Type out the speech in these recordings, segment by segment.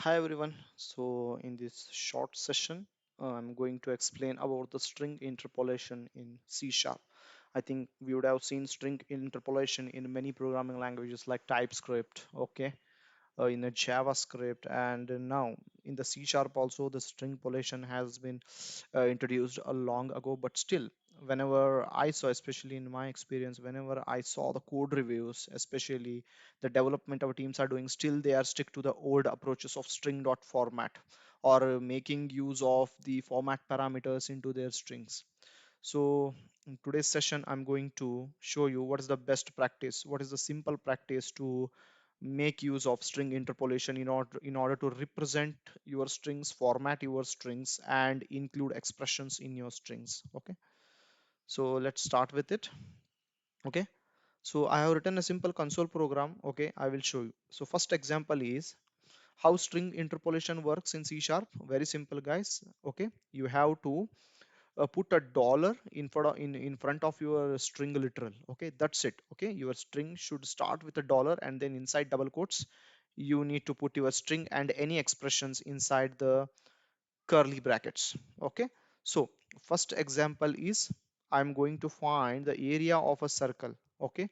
Hi everyone. So in this short session, I'm going to explain about the string interpolation in C Sharp. I think we would have seen string interpolation in many programming languages like TypeScript, okay, in a JavaScript, and now in the C Sharp also the string polation has been introduced a long ago. But still, whenever I saw, especially in my experience, whenever I saw the code reviews, especially the development our teams are doing, still they are stick to the old approaches of string dot format or making use of the format parameters into their strings. So in today's session, I'm going to show you what is the best practice, what is the simple practice to make use of string interpolation in order to represent your strings, format your strings, and include expressions in your strings. Okay, so let's start with it. Okay, so I have written a simple console program. Okay, I will show you. So first example is how string interpolation works in C sharp. Very simple, guys. Okay, you have to put a dollar in front of your string literal. Okay, that's it. Okay, your string should start with a dollar, and then inside double quotes you need to put your string and any expressions inside the curly brackets. Okay, so first example is I'm going to find the area of a circle. Okay,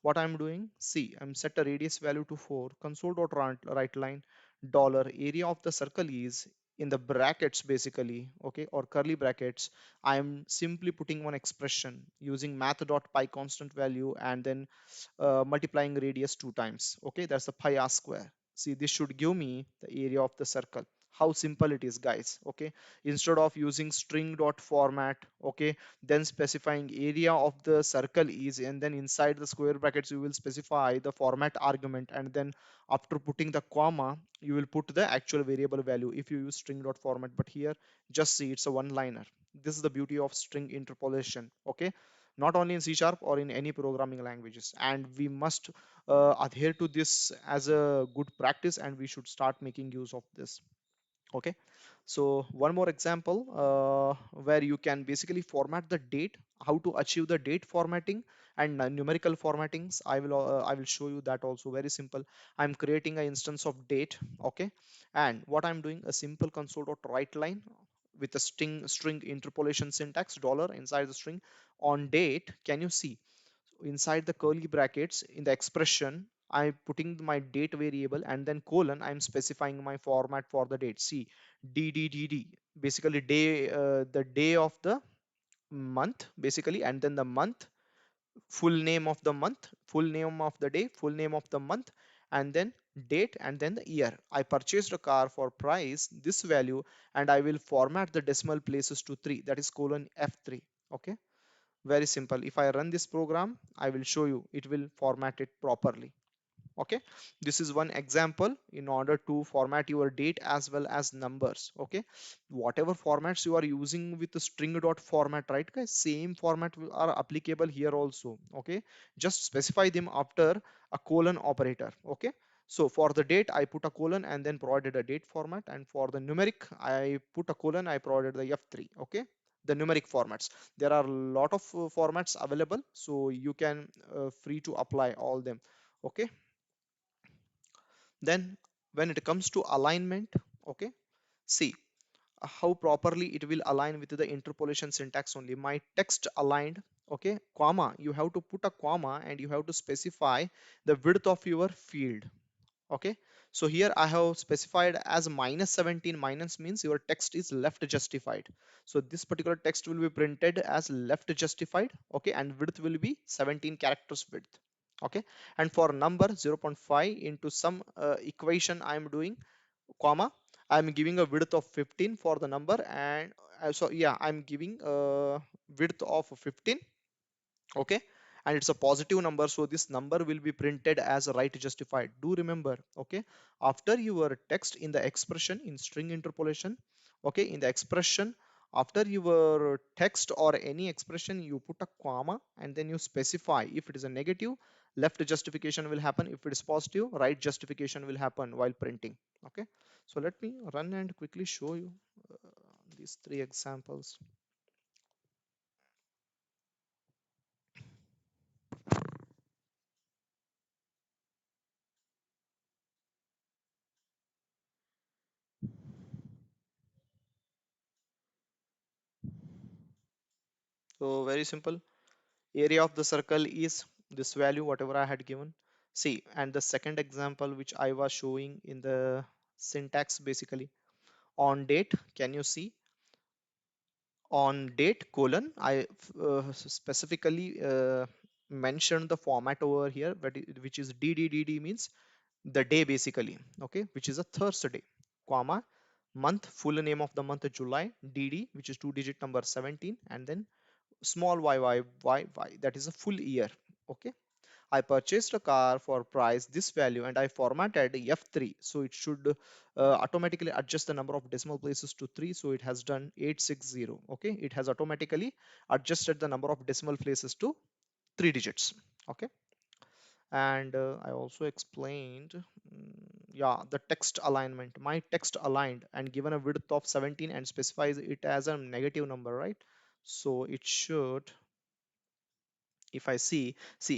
what I'm doing, see, I'm set a radius value to 4, console.write line dollar area of the circle is in the brackets basically, okay, or curly brackets. I'm simply putting one expression using math.py constant value and then multiplying radius 2 times. Okay, that's the pi r square. See, this should give me the area of the circle. How simple it is, guys. Okay, instead of using string dot format, okay, then specifying area of the circle is, and then inside the square brackets you will specify the format argument, and then after putting the comma you will put the actual variable value if you use string dot format. But here, just see, it's a one liner. This is the beauty of string interpolation. Okay, not only in C sharp or in any programming languages, and we must adhere to this as a good practice, and we should start making use of this. Okay, so one more example where you can basically format the date, how to achieve the date formatting and numerical formattings. I will show you that also. Very simple. I'm creating an instance of date. Okay, and what I'm doing, a simple console.write line with a string interpolation syntax dollar inside the string on date. Can you see inside the curly brackets in the expression I'm putting my date variable, and then colon I'm specifying my format for the date. See, DDDD, basically day, the day of the month basically, and then the month, full name of the month, full name of the day, full name of the month, and then date, and then the year. I purchased a car for price this value, and I will format the decimal places to 3, that is colon F3. Okay, very simple. If I run this program, I will show you, it will format it properly. Okay, this is one example in order to format your date as well as numbers. Okay, whatever formats you are using with the string dot format, right guys, same format are applicable here also. Okay, just specify them after a colon operator. Okay, so for the date I put a colon and then provided a date format, and for the numeric I put a colon, I provided the F3. Okay, the numeric formats, there are a lot of formats available, so you can free to apply all them. Okay, then when it comes to alignment, okay, see how properly it will align with the interpolation syntax only. My text aligned, okay, comma, you have to put a comma and you have to specify the width of your field. Okay, so here I have specified as minus 17. Minus means your text is left justified, so this particular text will be printed as left justified. Okay, and width will be 17 characters width. Okay, and for number 0.5 into some equation I am doing, comma, I'm giving a width of 15 for the number, and so yeah, I'm giving a width of 15. Okay, and it's a positive number, so this number will be printed as right justified. Do remember, okay, after your text in the expression in string interpolation, okay, in the expression, after your text or any expression you put a comma, and then you specify if it is a negative, left justification will happen. If it is positive, right justification will happen while printing. Okay, so let me run and quickly show you these three examples. So very simple. Area of the circle is this value, whatever I had given. See, and the second example which I was showing in the syntax, basically on date, can you see on date colon, specifically mentioned the format over here, which is DDDD, means the day basically, okay, which is a Thursday, comma, month, full name of the month July, DD, which is two digit number 17, and then small y, that is a full year, okay. I purchased a car for price this value and I formatted F3. So it should automatically adjust the number of decimal places to 3. So it has done 860. Okay. It has automatically adjusted the number of decimal places to 3 digits. Okay. And I also explained, yeah, the text alignment. My text aligned and given a width of 17 and specifies it as a negative number, right? So it should, if I see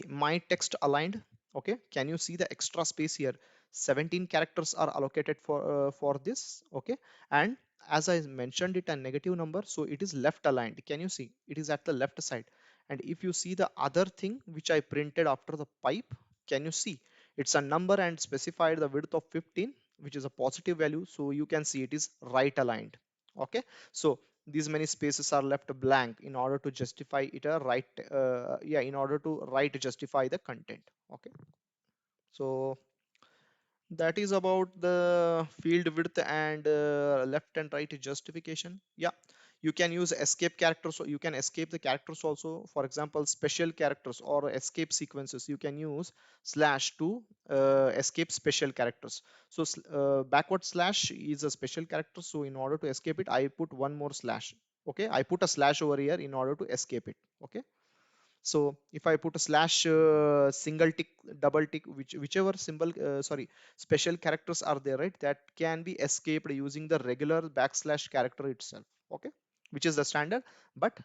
my text aligned, okay, can you see the extra space here? 17 characters are allocated for this, okay, and as I mentioned it a negative number, so it is left aligned. Can you see it is at the left side? And if you see the other thing which I printed after the pipe, can you see it's a number and specified the width of 15, which is a positive value, so you can see it is right aligned, okay. So these many spaces are left blank in order to justify it a right, yeah, in order to write justify the content, okay. So that is about the field width and left and right justification. Yeah, you can use escape characters, so you can escape the characters also. For example, special characters or escape sequences, you can use slash to escape special characters. So backward slash is a special character, so in order to escape it I put one more slash, okay. I put a slash over here in order to escape it, okay. So if I put a slash, single tick, double tick, whichever symbol, sorry, special characters are there, right? That can be escaped using the regular backslash character itself. Okay, which is the standard. But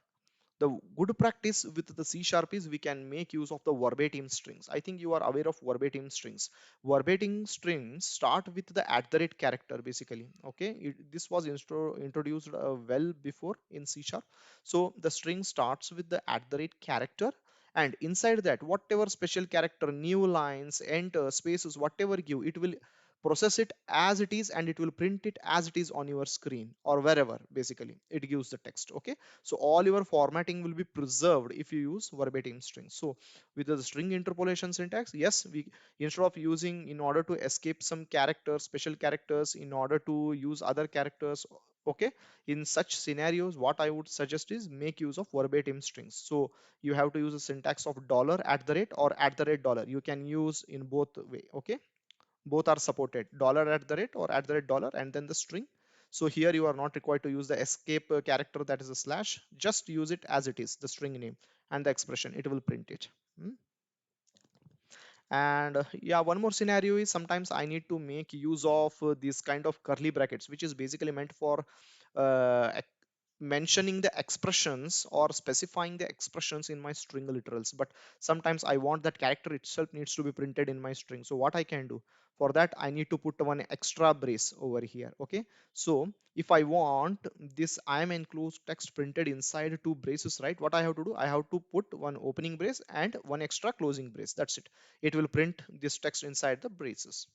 the good practice with the C sharp is we can make use of the verbatim strings. I think you are aware of verbatim strings. Verbatim strings start with the at the rate character basically. Okay, this was introduced well before in C sharp. So the string starts with the at the rate character, and inside that whatever special character, new lines, enter, spaces, whatever give, it will process it as it is and it will print it as it is on your screen or wherever basically it gives the text, okay. So all your formatting will be preserved if you use verbatim strings. So with the string interpolation syntax, yes, we, instead of using in order to escape some characters, special characters, in order to use other characters, okay, in such scenarios what I would suggest is make use of verbatim strings. So you have to use a syntax of dollar at the rate or at the rate dollar. You can use in both way, okay. Both are supported, dollar at the rate or at the rate dollar and then the string. So here you are not required to use the escape character, that is a slash. Just use it as it is, the string name and the expression, it will print it. Hmm? And yeah, one more scenario is sometimes I need to make use of this kind of curly brackets, which is basically meant for uh, mentioning the expressions or specifying the expressions in my string literals. But sometimes I want that character itself needs to be printed in my string. So what I can do for that, I need to put one extra brace over here, okay. So if I want this I am enclosed text printed inside two braces, right, what I have to do, I have to put one opening brace and one extra closing brace, that's it. It will print this text inside the braces.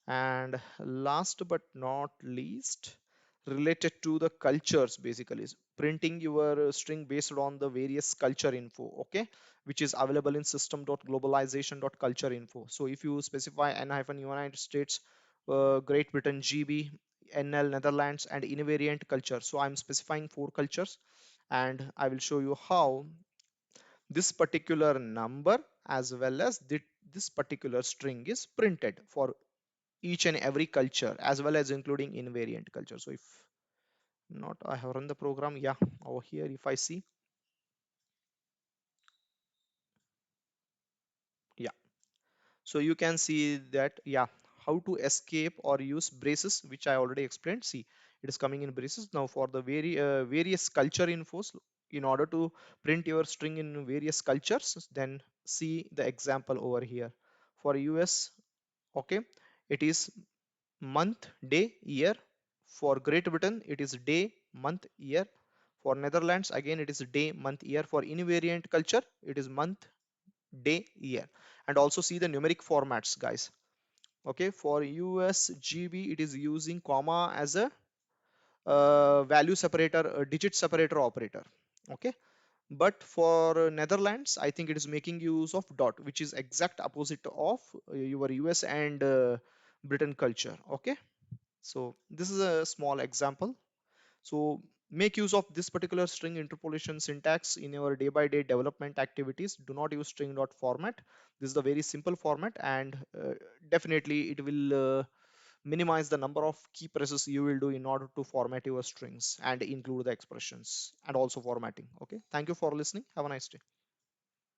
And last but not least, related to the cultures, basically is printing your string based on the various culture info, okay, which is available in system.globalization.culture info. So if you specify n-united states, Great Britain, GB, NL, Netherlands, and invariant culture, so I'm specifying four cultures, and I will show you how this particular number as well as this particular string is printed for each and every culture as well as including invariant culture. So if not, I have run the program, yeah, over here if I see, yeah, so you can see that, yeah, how to escape or use braces, which I already explained. See, it is coming in braces. Now for the various culture infos, in order to print your string in various cultures, then see the example over here. For US, okay, it is month, day, year. For Great Britain, it is day, month, year. For Netherlands, again, it is day, month, year. For invariant culture, it is month, day, year. And also see the numeric formats, guys. Okay, for US GB, it is using comma as a value separator, digit separator operator. Okay, but for Netherlands, I think it is making use of dot, which is exact opposite of your US and Britain culture. Okay, so this is a small example. So make use of this particular string interpolation syntax in your day by day development activities. Do not use string dot format. This is a very simple format, and definitely it will minimize the number of key presses you will do in order to format your strings and include the expressions and also formatting. Okay, thank you for listening. Have a nice day.